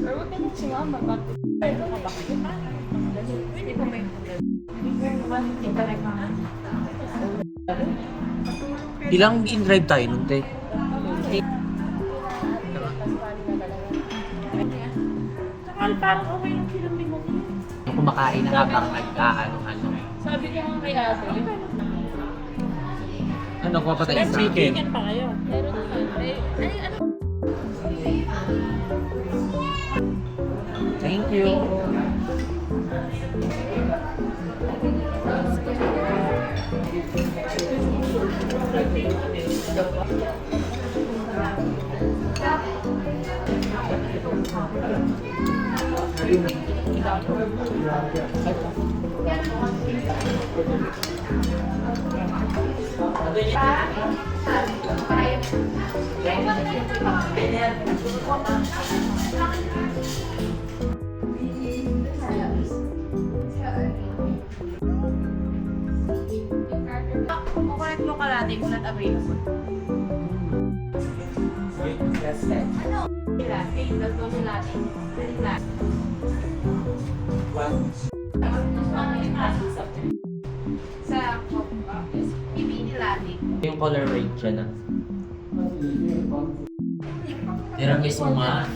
Or huwag ka na si mama. Bakit? Ano ka ba kayo? Hindi po may Ilang in-drive tayo nun, te? Parang okay yung kinamin mo. Kumakain na nga parang nag-ano-ano. Sabi niya nga kay ate. Ano, papatay sa May chicken? chicken pa kayo. Meron naman. Ano? Thank you. Correct mo kalate kung not available. Ano? Latte. Tatlo si latte. Latte. Sa pipili latte. Yung color rate siya na. Tiramisu nga.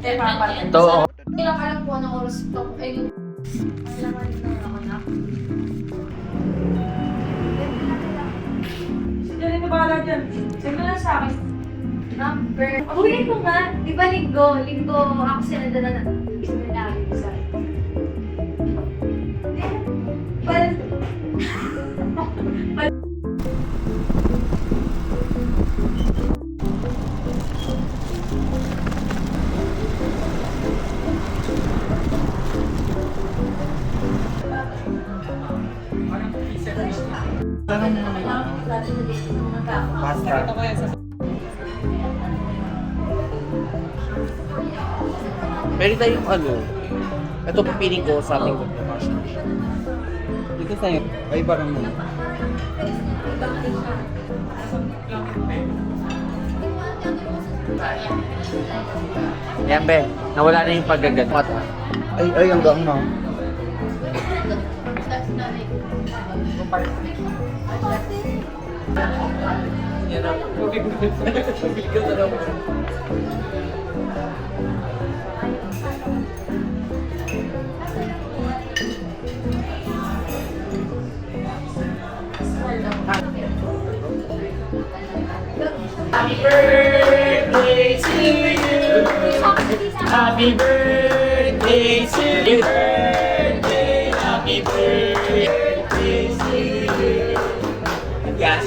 Ito, Kailan ka lang po ng oras ito? Ay, kailangan na ako na. Sige na bahala dyan. Sige na sa akin. Number. Ulit mo nga. Di ba linggo? Linggo ako sinanda na sinabi ko sa meron tayong ano. Ito papiling ko sa ating Dito sa'yo. Ay, parang mo. Yan, be. Nawala na yung paggagat. Ay, hanggang na. Happy birthday to you. Happy birthday to you. Happy birthday to you.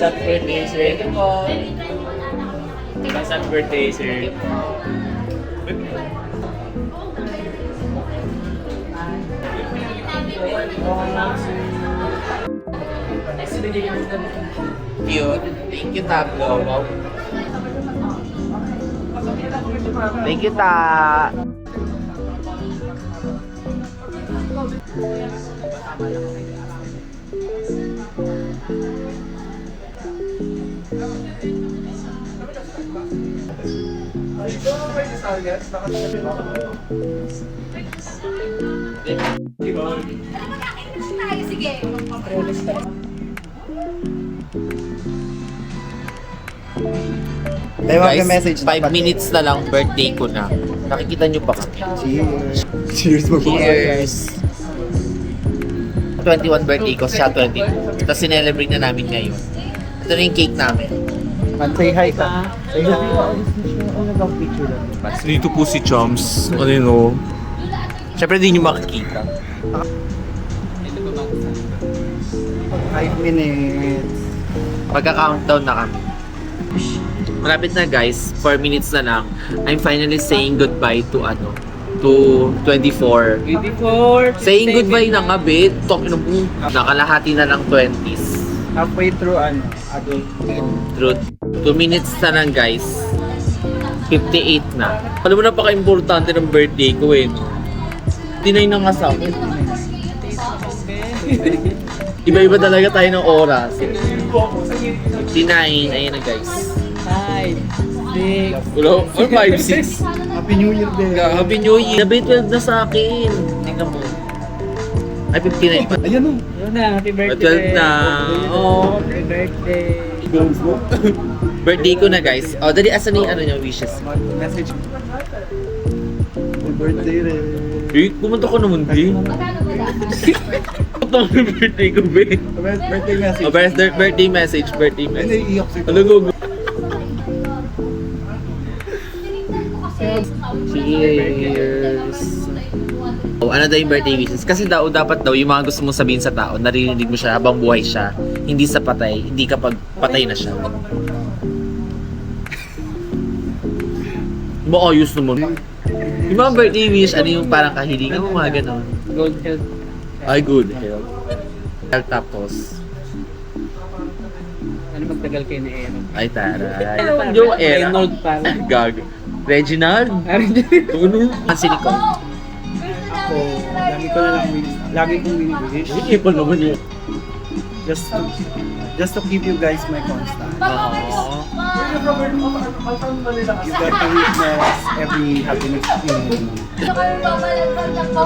Happy birthday, sir. Happy birthday, sir. Cute. Thank you, Tablo. Thank you, Ta. Sige. Tayo mag-message 5 minutes na lang birthday ko na. Nakikita nyo ba kami? Cheers. Cheers mo po. Cheers! 21 birthday ko, siya 22. Tapos sinelebrate na namin ngayon. Ito na yung cake namin. Man, say hi ka. Say hi. Dito po si Chums. Ano yun, oh? Siyempre di nyo makikita. 5 minutes. Magka-countdown na kami. Malapit na guys, 4 minutes na lang. I'm finally saying goodbye to to 24. 24. Saying goodbye na nga, babe. Nakalahati na lang 20s. Halfway through, adult. Truth. 2 minutes na lang guys. 58 na. Alam mo, napaka-importante ng birthday ko eh. Tinay na nga sa akin. Iba-iba talaga tayo ng oras. 59, ayun na guys. Hi. Wala, 5-6. Happy New Year din. Happy New Year. Sabi 12 na sa akin. Tingnan mo. Ay, 59 pa. Ayan o. Yun na, happy birthday. 12 na. Oh. Happy birthday. Birthday ko na, guys. Oh, dali, asan yung ano niya, wishes? Message. Happy birthday rin. Pumunta ko naman, Di. Magkano ba dapat? Ito ang birthday ko, Be. Birthday message. Oh, birthday message, birthday Ay, message. naiiyak si Ano go? Cheers! Oh, ano daw yung birthday wishes? Kasi dapat daw yung mga gusto mong sabihin sa tao, naririnig mo siya habang buhay siya, hindi sa patay, hindi kapag patay na siya. Maayos naman. Yung mga birthday wish, ano yung parang kahilingan mo, mga ganon. Gold health. Ay, good health. Tapos, Ano magtagal kayo ni Aaron? ay taray. Yung era. Reynold pa. Gag. Reginald? Tuno. Ang silikon. Ako, lagi kong wini-wish. Hindi pa naman yun. Just to keep you guys my constant. Oo. You got to witness every happiness in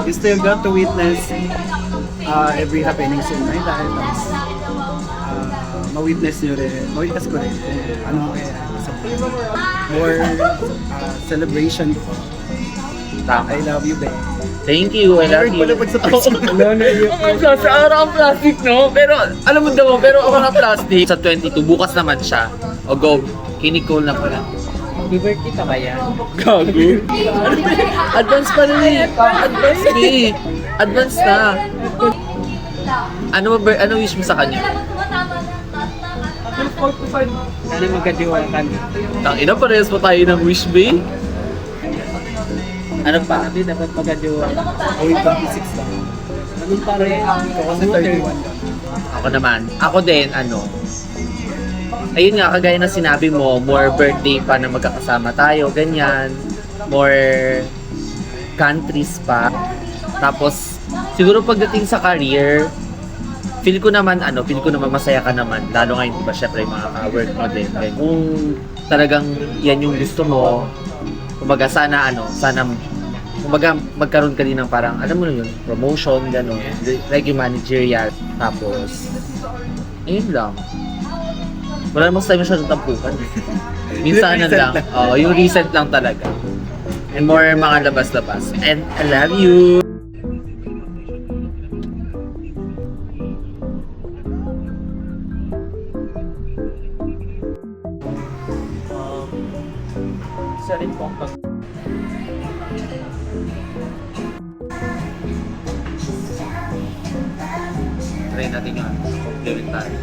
You still got to witness every happenings in my life. Ma-witness nyo rin, ma-witness ko rin kung ano kaya sa more celebration ko. Tama. I love you, babe. Thank you, I love you. Pala pag sa person. Sa araw ang plastic, no? Pero, alam mo daw, pero ako na plastic. Sa 22, bukas naman siya. O go, kinikol na pala. Happy birthday ka ba yan? Gago. Advance pa rin eh. Advance eh. Advance na. Ano wish mo sa kanya? Sana magkadiwala ka na. Tangina, parehas pa tayo ng wish, be. Ano pa? Hindi dapat magkadiwala. Uy, 26 lang. Ganun pa rin. Ikaw kasi 31 lang. Ako naman. Ako din, ayun nga, kagaya na sinabi mo, more birthday pa na magkakasama tayo, ganyan. More countries pa. Tapos, siguro pagdating sa career, feel ko naman masaya ka naman. Lalo ngayon, diba, syempre, yung mga ka-work mo din. Like, kung talagang yan yung gusto mo, kumbaga sana, kumbaga magkaroon ka din ng parang, alam mo na yun, promotion, gano'n. Like yung managerial. Tapos, ayun lang. Wala namang tayo masyadong tampukan. Minsan lang. Oo, yung recent lang talaga. And more mga labas-labas. And I love you! Isa rin po ang pag... Try natin yung complementary.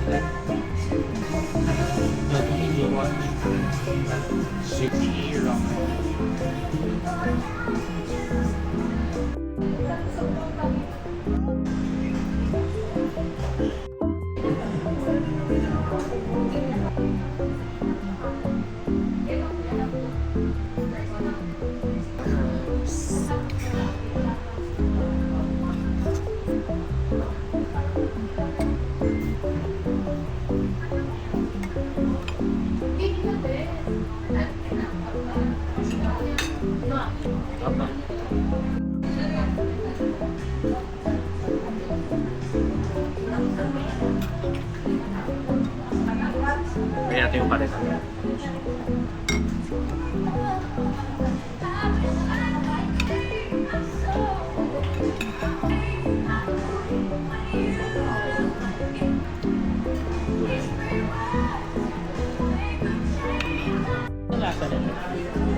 Kaya natin yung pares.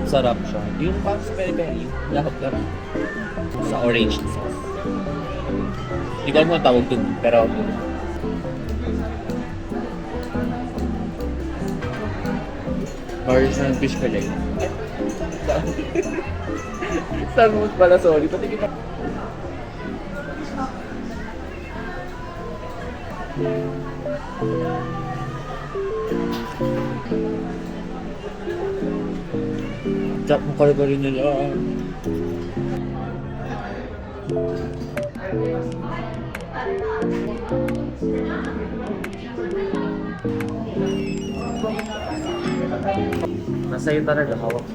Sarap siya. Yung parang sa peri-peri, lahap-lahap. Sa orange sauce. Hindi ko alam ang tawag dun, pero Martian fish fillet. Salmon pala, sorry. Pati kita. Chop mo kare-kare nila. Nasa'yo talaga, hawak.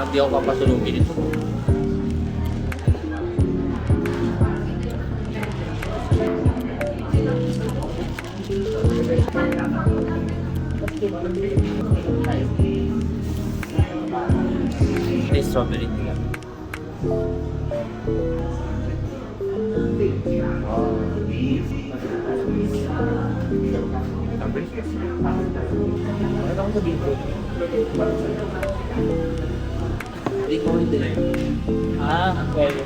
Hindi ako papasunugin ito. May strawberry nila. Ano ako sabihin ko? Hindi ko hindi. Ah, pwede.